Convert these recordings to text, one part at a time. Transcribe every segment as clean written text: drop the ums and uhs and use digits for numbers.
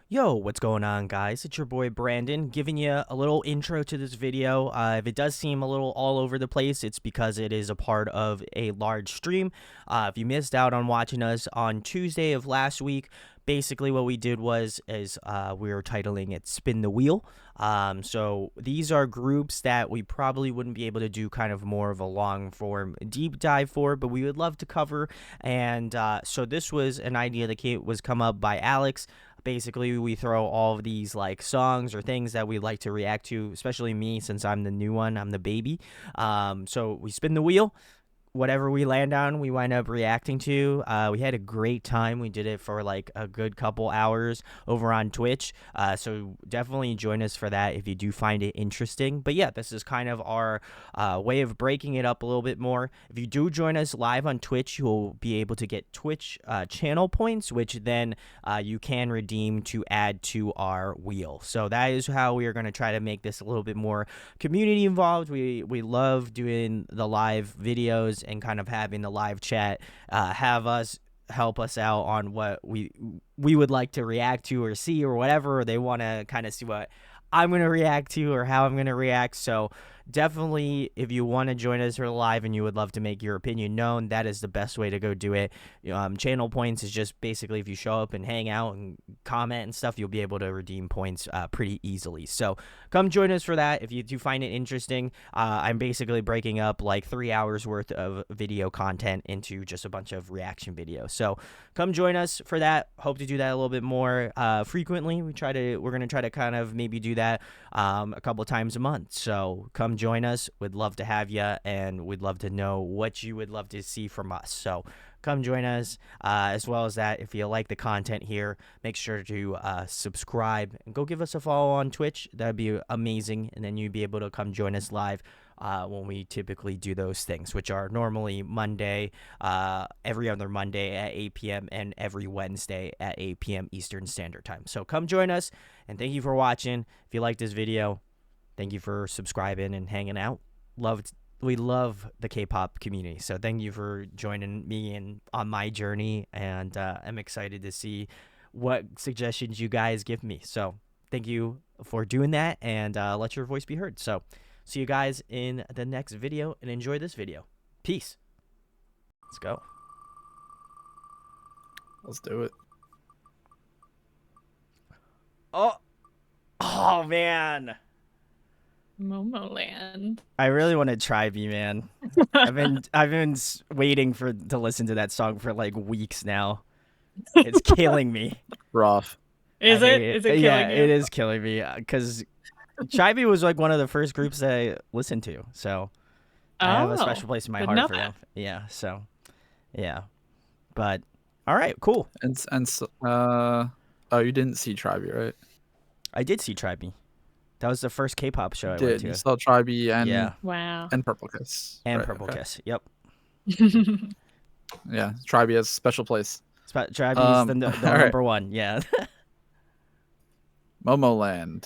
Yo, what's going on, guys? It's your boy Brandon giving you a little intro to this video. If it does seem a little all over the place, it's because it is a part of a large stream. If you missed out on watching us on Tuesday of last week, basically what we did is we were titling it "Spin the Wheel." So these are groups that we probably wouldn't be able to do kind of more of a long form deep dive for, but we would love to cover. And so this was an idea that was come up by Alex. Basically, we throw all of these like songs or things that we like to react to, especially me since I'm the new one, I'm the baby. So we spin the wheel, whatever we land on, we wind up reacting to. We had a great time. We did it for like a good couple hours over on Twitch. So definitely join us for that if you do find it interesting. But yeah, this is kind of our way of breaking it up a little bit more. If you do join us live on Twitch, you'll be able to get Twitch channel points, which then you can redeem to add to our wheel. So that is how we are going to try to make this a little bit more community involved. We love doing the live videos and kind of having the live chat, have us help us out on what we would like to react to or see or whatever, or they want to kind of see what I'm going to react to or how I'm going to react. So definitely, if you want to join us here live and you would love to make your opinion known, that is the best way to go do it. Channel points is just basically if you show up and hang out and comment and stuff, you'll be able to redeem points pretty easily. So come join us for that if you do find it interesting. I'm basically breaking up like 3 hours worth of video content into just a bunch of reaction videos. So come join us for that. Hope to do that a little bit more frequently. We're going to try to kind of maybe do that a couple times a month. So come join us. We'd love to have you, and we'd love to know what you would love to see from us. So come join us. As well as that, if you like the content here, make sure to subscribe and go give us a follow on Twitch. That'd be amazing, and then you'd be able to come join us live when we typically do those things, which are normally Monday, every other Monday at 8 p.m. and every Wednesday at 8 p.m. Eastern Standard Time. So come join us, and thank you for watching. If you like this video, thank you for subscribing and hanging out. We love the K-pop community, so thank you for joining me on my journey, and I'm excited to see what suggestions you guys give me. So thank you for doing that, and let your voice be heard. So see you guys in the next video, and enjoy this video. Peace. Let's go. Let's do it. Oh man. Momoland. I really want to try B, man. I've been waiting to listen to that song for like weeks now. It's killing me. Rough. Is it killing you? Yeah, it is killing me because Chibi was like one of the first groups that I listened to, so I have a special place in my heart for them. Yeah, so yeah, but all right, cool. Oh, you didn't see Tribe, right? I did see Tribe. That was the first K-pop show I went to. You saw Tribe and wow, and Purple Kiss. And Purple Kiss. Yep. Yeah, Tribe has a special place. Tribe is the number one. Yeah. Momoland.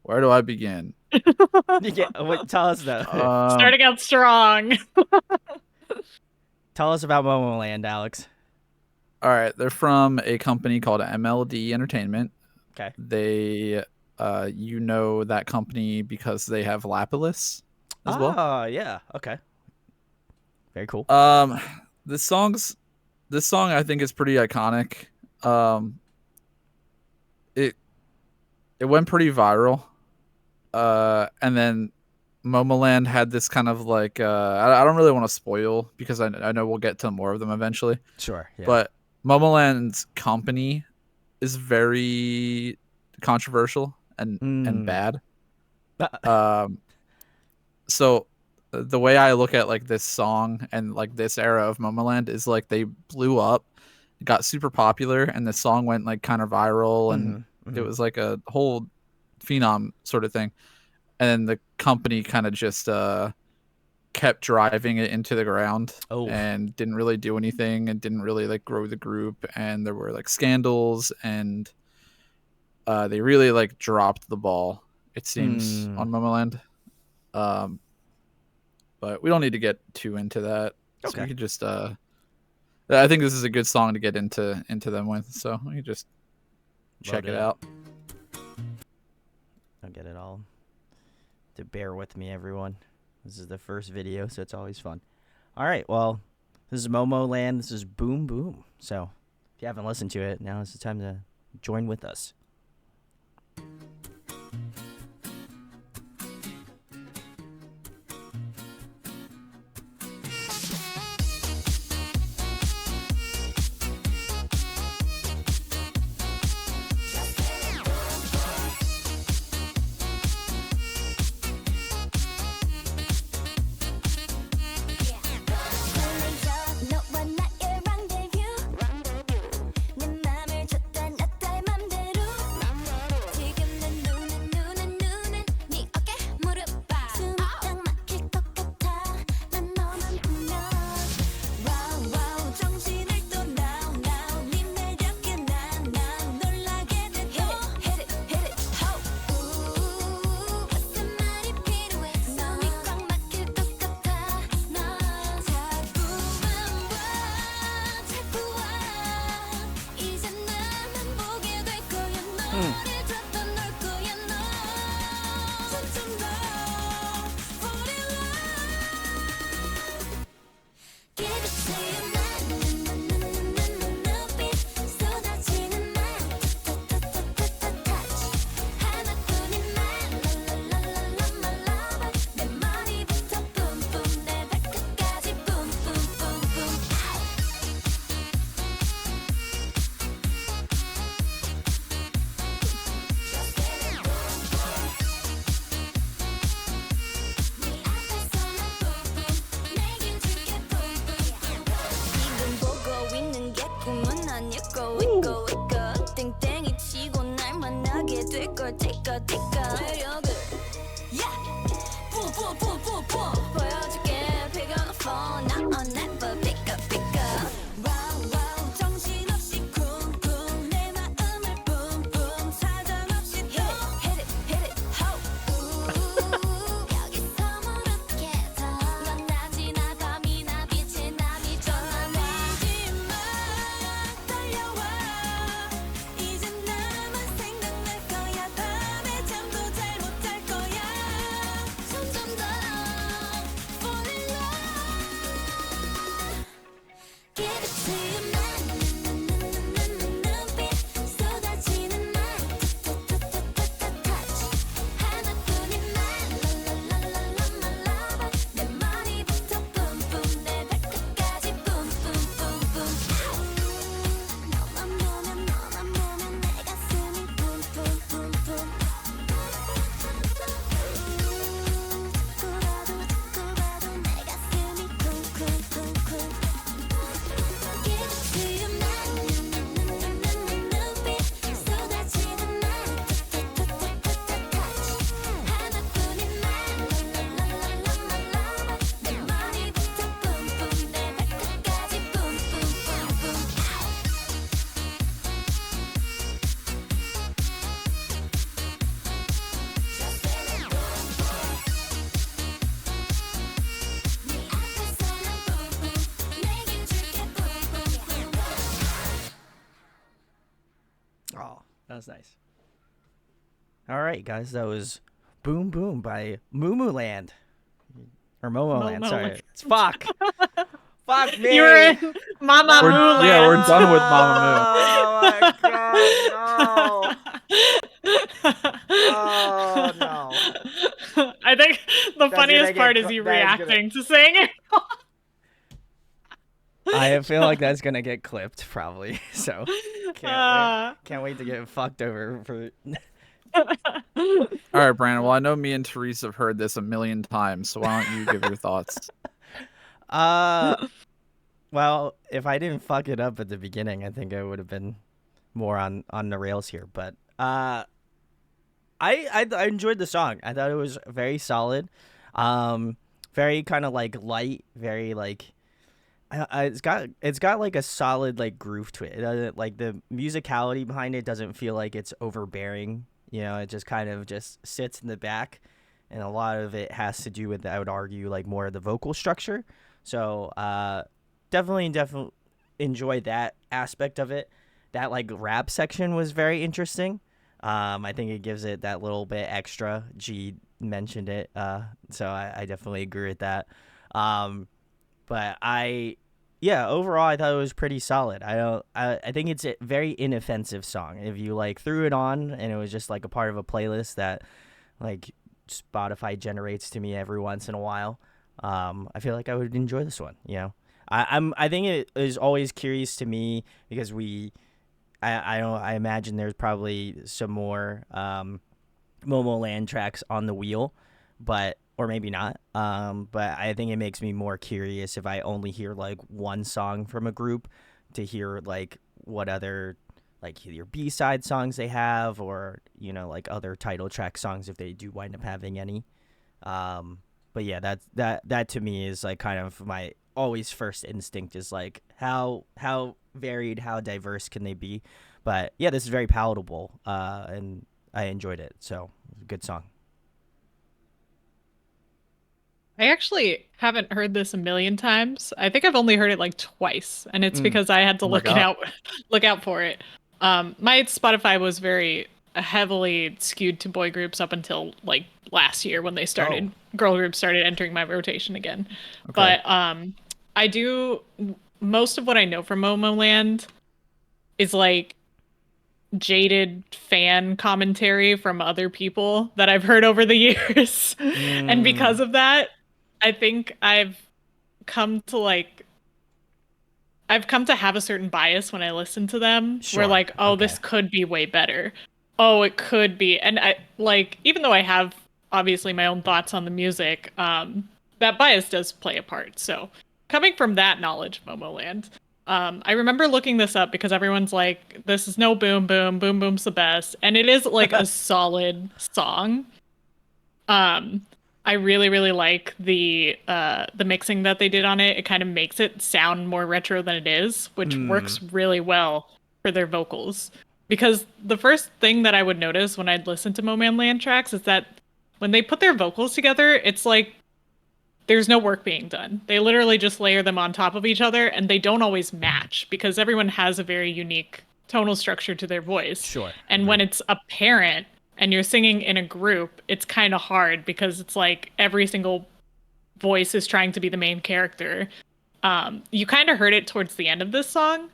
Where do I begin? Tell us though. Starting out strong. Tell us about Momoland, Alex. All right, they're from a company called MLD Entertainment. Okay. They, you know that company because they have Lapillus as well. Oh yeah. Okay. Very cool. This song I think is pretty iconic. It went pretty viral. And then Momoland had this kind of like I don't really want to spoil because I know we'll get to more of them eventually. Sure. Yeah. But Momoland's company is very controversial and bad. So the way I look at like this song and like this era of Momoland is like they blew up, got super popular, and the song went like kind of viral, and it was like a whole phenom sort of thing. And then the company kind of just kept driving it into the ground and didn't really do anything and didn't really like grow the group. And there were like scandals, and they really like dropped the ball, it seems, on Momoland. But we don't need to get too into that. So we could just I think this is a good song to get into them with. So we could just check load it out. I'll get it all. To bear with me, everyone. This is the first video, so it's always fun. All right, well, this is Momoland. This is Bboom Bboom. So if you haven't listened to it, now is the time to join with us. Oh, that was nice. All right, guys, that was Bboom Bboom by Momoland. Or Momoland, sorry. It's fuck. Fuck me. You're in Mama We're, Moo yeah, land. we're done with Mama Oh my god, no. Oh no. I think the That's funniest gonna part get is you that is gonna- reacting to saying it. I feel like that's gonna get clipped probably. So can't wait to get fucked over for. All right, Brandon. Well, I know me and Therese have heard this a million times, so why don't you give your thoughts? Well, if I didn't fuck it up at the beginning, I think I would have been more on the rails here. But I enjoyed the song. I thought it was very solid, very kind of like light, very like. It's got like a solid like groove to it. It doesn't, like, the musicality behind it doesn't feel like it's overbearing. You know, it just kind of just sits in the back, and a lot of it has to do with, I would argue, like more of the vocal structure. So definitely enjoy that aspect of it. that like rap section was very interesting. I think it gives it that little bit extra. G mentioned it, so I definitely agree with that. Um, but yeah, overall I thought it was pretty solid. I think it's a very inoffensive song. If you like threw it on and it was just like a part of a playlist that like Spotify generates to me every once in a while, I feel like I would enjoy this one. You know, I think it is always curious to me because I don't I imagine there's probably some more Momoland tracks on the wheel, but or maybe not. But I think it makes me more curious if I only hear like one song from a group to hear like what other like either B-side songs they have or like other title track songs if they do wind up having any. But yeah, that to me is like kind of my always first instinct is like how varied, how diverse can they be? But yeah, this is very palatable, and I enjoyed it. So good song. I actually haven't heard this a million times. I think I've only heard it like twice, and it's because I had to Oh my look it God. out, look out for it. My Spotify was very heavily skewed to boy groups up until like last year when they started girl groups started entering my rotation again. Okay. But I do most of what I know from Momoland is like jaded fan commentary from other people that I've heard over the years. And because Mm, of that, I think come to like I've come to have a certain bias when I listen to them where sure. like, oh, Okay. this could be way better. Oh, it could be. And I like even though I have obviously my own thoughts on the music, that bias does play a part. So coming from that knowledge of Momoland, I remember looking this up because everyone's like, this is no Boom Boom, Boom Boom's the best. And it is like a solid song. Um, I really, really like the mixing that they did on it. It kind of makes it sound more retro than it is, which Mm, works really well for their vocals. Because the first thing that I would notice when I'd listen to Moman Land tracks is that when they put their vocals together, it's like there's no work being done. They literally just layer them on top of each other and they don't always match because everyone has a very unique tonal structure to their voice. sure. And when Agreed. it's apparent and you're singing in a group, it's kind of hard because it's like every single voice is trying to be the main character. You kind of heard it towards the end of this song.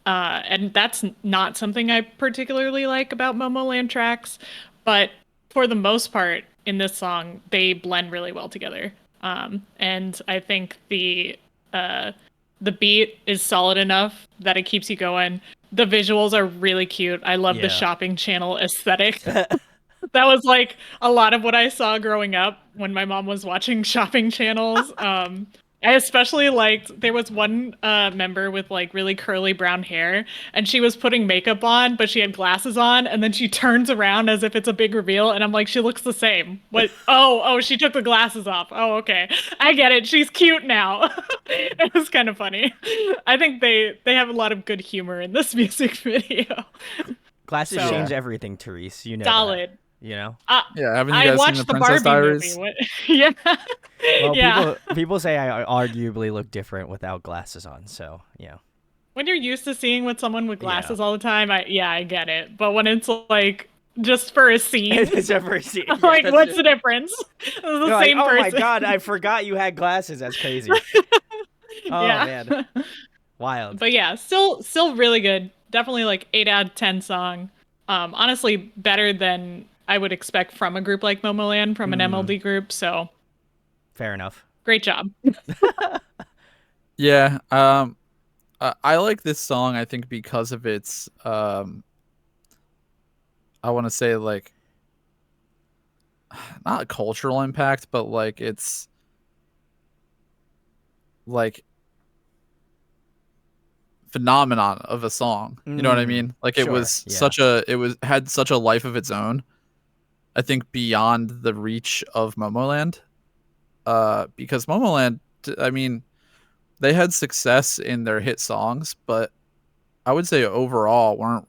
And that's not something I particularly like about Momoland tracks. But for the most part, in this song, they blend really well together. And I think the beat is solid enough that it keeps you going. The visuals are really cute. I love the Yeah. shopping channel aesthetic. That was like a lot of what I saw growing up when my mom was watching shopping channels. I especially liked there was one member with like really curly brown hair and she was putting makeup on, but she had glasses on, and then she turns around as if it's a big reveal, and I'm like, she looks the same. What? Oh, she took the glasses off. Oh, okay. I get it. She's cute now. It was kind of funny. I think they have a lot of good humor in this music video. Glasses So change Yeah. everything, Therese. You know that. solid. You know. Uh, Yeah. Haven't you I guys seen the watched the Princess Barbie movie. Diaries? What? Yeah. Well, Yeah. people say I arguably look different without glasses on. So yeah. When you're used to seeing with someone with Yeah. glasses all the time, I get it. But when it's like just for a scene, It's ever seen. I'm Yeah. like, what's the difference? It's You're the like, same oh my person. god, I forgot you had glasses. That's crazy. Oh Yeah. man, wild. But yeah, still really good. Definitely like 8 out of 10 song. Honestly better than I would expect from a group like Momoland from an Mm, MLD group. So fair enough. great job. Yeah. I like this song. I think because of its I want to say like not cultural impact, but like it's like phenomenon of a song. You know what I Mm, mean? Like it sure. was Yeah. it was had such a life of its own. I think beyond the reach of Momoland. Because Momoland, I mean, they had success in their hit songs, but I would say overall we're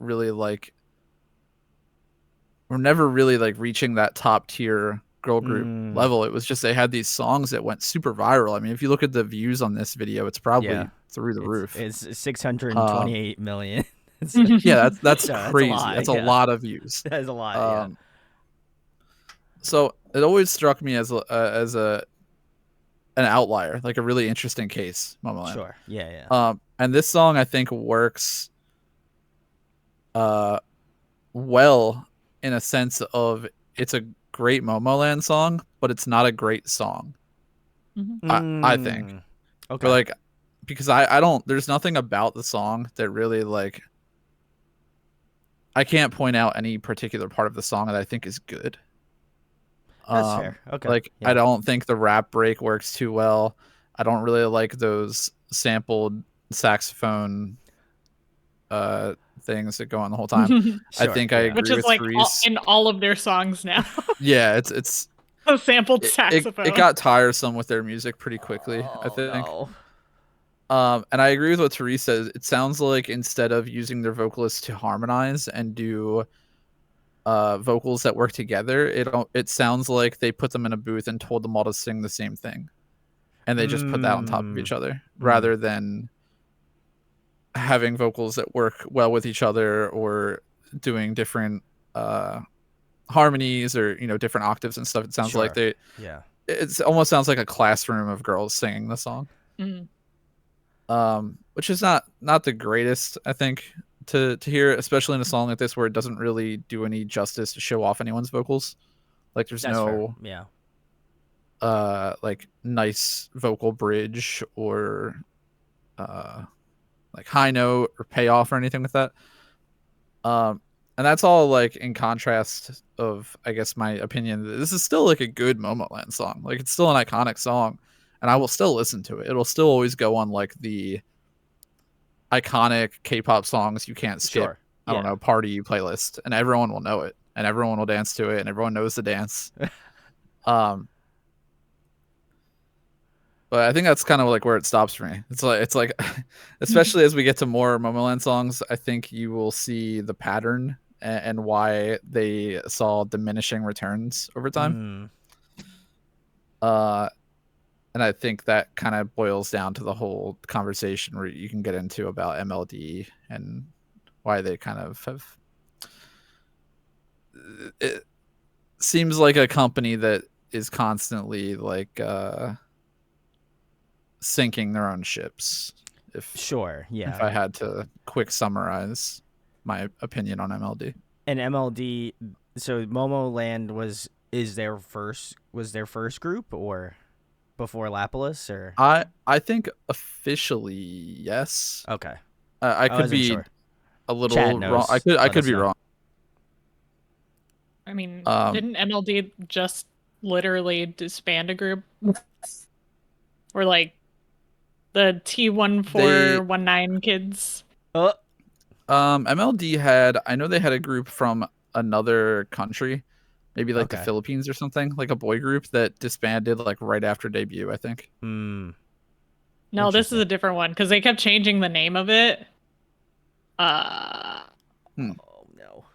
never really like reaching that top tier girl group Mm, level. It was just they had these songs that went super viral. I mean, if you look at the views on this video, it's yeah. probably through the It's roof. it's 628 Um, million. Yeah, that's So that's a crazy. lot, That's a yeah. lot of views. That's a lot, yeah. So it always struck me as an outlier, like a really interesting case, Momoland. Sure. Yeah, yeah. And this song I think works well in a sense of it's a great Momoland song, but it's not a great song. I think. Okay. But like because I don't there's nothing about the song that really like I can't point out any particular part of the song that I think is good. That's fair. Okay. Like Yeah. I don't think the rap break works too well. I don't really like those sampled saxophone things that go on the whole time. I Sure, think I yeah. Which agree is with like Therese. in all of their songs now. Yeah, it's A sampled it, saxophone. it got tiresome with their music pretty quickly, I Oh, think. no. And I agree with what Therese says. It sounds like instead of using their vocalists to harmonize and do vocals that work together, it sounds like they put them in a booth and told them all to sing the same thing, and they just put that on top of each other rather than having vocals that work well with each other or doing different harmonies or different octaves and stuff. It sounds like Sure. Yeah. it almost sounds like a classroom of girls singing the song. Mhm. Which is not the greatest, I think, to hear, especially in a song like this where it doesn't really do any justice to show off anyone's vocals. Like there's That's fair. no Yeah. like nice vocal bridge or like high note or payoff or anything with that. And that's all like in contrast of, I guess, my opinion that this is still like a good Momoland song. Like it's still an iconic song, and I will still listen to it. It'll still always go on like the iconic K-pop songs you can't skip. Sure. I don't know, party playlist, and everyone will know it, and everyone will dance to it, and everyone knows the dance. But I think that's kind of like where it stops for me. It's like especially as we get to more Momoland songs, I think you will see the pattern and why they saw diminishing returns over time. And I think that kind of boils down to the whole conversation where you can get into about MLD and why they kind of have. It seems like a company that is constantly like sinking their own ships. Sure. Yeah. If I had to quick summarize my opinion on MLD. And MLD, so Momoland was their first group or before Lapalus or I think officially yes. okay. I could be sure. a little Chat wrong. knows. I Let could us be know. wrong. I mean, didn't MLD just literally disband a group? Or like the T1419 kids? MLD had, I know they had a group from another country, maybe like the Okay. Philippines or something, like a boy group that disbanded like right after debut, I think. No, this is a different one because they kept changing the name of it. Oh no.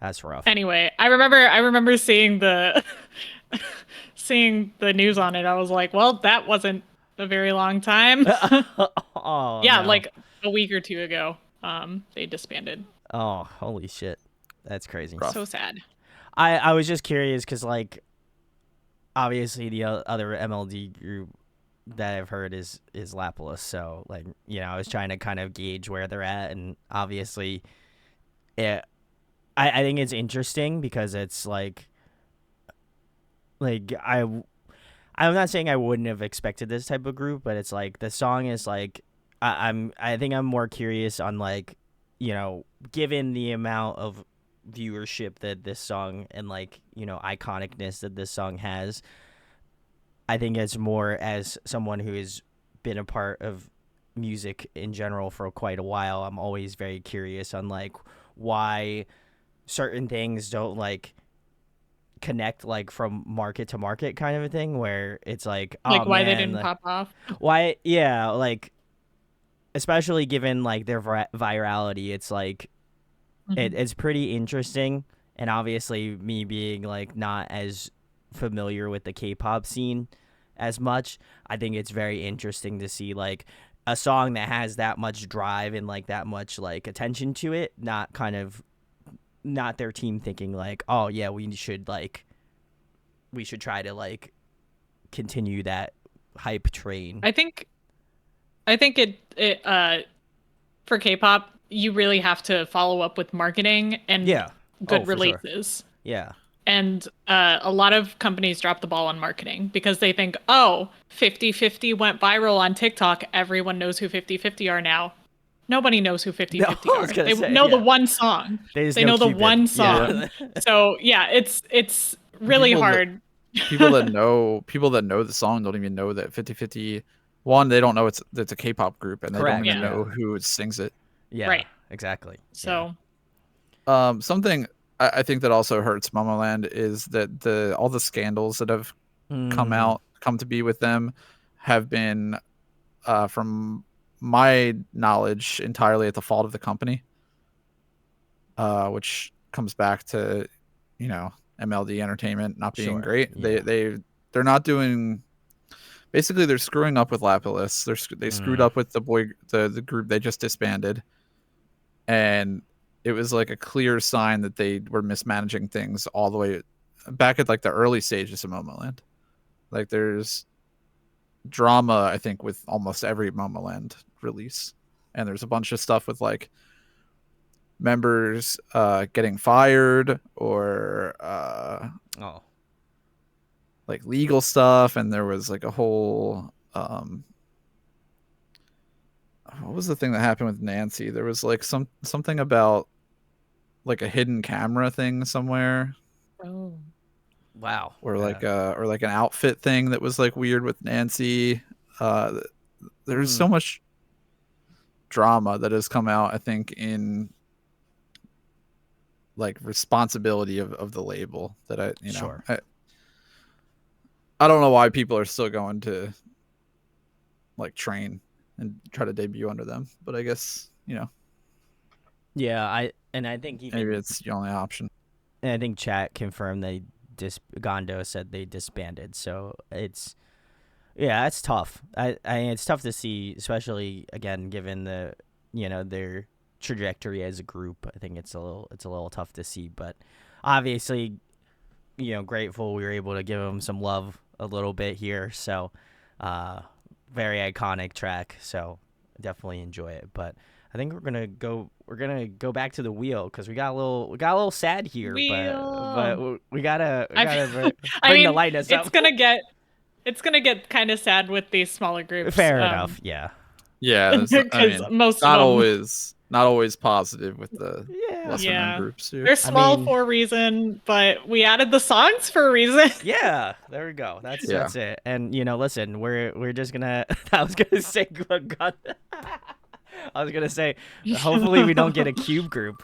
That's rough. Anyway, I remember seeing the seeing the news on it. I was like, well, that wasn't a very long time. Oh yeah, no. like a week or two ago, they disbanded. Oh, holy shit. That's crazy. Rough. So sad. I was just curious because, like, obviously the other MLD group that I've heard is Lapalus. So, like, I was trying to kind of gauge where they're at. And obviously, I think it's interesting because it's like I'm not saying I wouldn't have expected this type of group, but it's like the song is like, I think I'm more curious on like, given the amount of viewership that this song and like iconicness that this song has, I think it's more as someone who has been a part of music in general for quite a while, I'm always very curious on like why certain things don't like connect like from market to market kind of a thing where it's like, oh, Like why man, they didn't like, pop off. why like especially given like their virality, it's like it's pretty interesting. And obviously me being like not as familiar with the K-pop scene as much, I think it's very interesting to see like a song that has that much drive and like that much like attention to it, not their team thinking like, oh yeah, we should try to like continue that hype train. I think it for K-pop, you really have to follow up with marketing and Yeah. good For sure. releases. Yeah. And a lot of companies drop the ball on marketing because they think, oh, 50/50 went viral on TikTok. Everyone knows who 50/50 are now. Nobody knows who 50/50 No, I was are. gonna They say, know the yeah. one song. They just They know know the Cupid. one Yeah. song. So yeah, it's really People that- hard. people that know the song don't even know that 50/50. One, they don't know it's a K-pop group, and they Correct, don't even yeah. know who sings it. Yeah. Right. Exactly. So Something I think that also hurts Momoland is that all the scandals that have Yeah. come to be with them have been, from my knowledge, entirely at the fault of the company, which comes back to, MLD Entertainment not being Sure. great. Yeah. They're not doing. Basically, they're screwing up with Lapillus. They screwed up with the group they just disbanded, and it was like a clear sign that they were mismanaging things all the way back at like the early stages of Momoland. Like there's drama, I think, with almost every Momoland release, and there's a bunch of stuff with like members getting fired or Oh. like legal stuff, and there was like a whole what was the thing that happened with Nancy? There was like something about like a hidden camera thing somewhere, Wow. or like an outfit thing that was like weird with Nancy. There's so much drama that has come out, I think, in like responsibility of the label that Sure. I don't know why people are still going to like train and try to debut under them, but I guess Yeah. I think even maybe it's the only option. and I think chat confirmed Gondo said they disbanded. So it's tough. It's tough to see, especially again given their trajectory as a group. I think it's a little tough to see, but obviously, grateful we were able to give them some love a little bit here. So, very iconic track. So definitely enjoy it. But I think we're gonna go back to the wheel because we got a little sad here. But we gotta bring the lightness up. It's gonna get kind of sad with these smaller groups. Fair enough. Yeah. Yeah, because most not of them, not always positive with the lesser known groups here. They're small for a reason, but we added the songs for a reason. Yeah, there we go. That's it. And listen, we're just gonna. I was gonna say, God. I was gonna say, hopefully we don't get a cube group.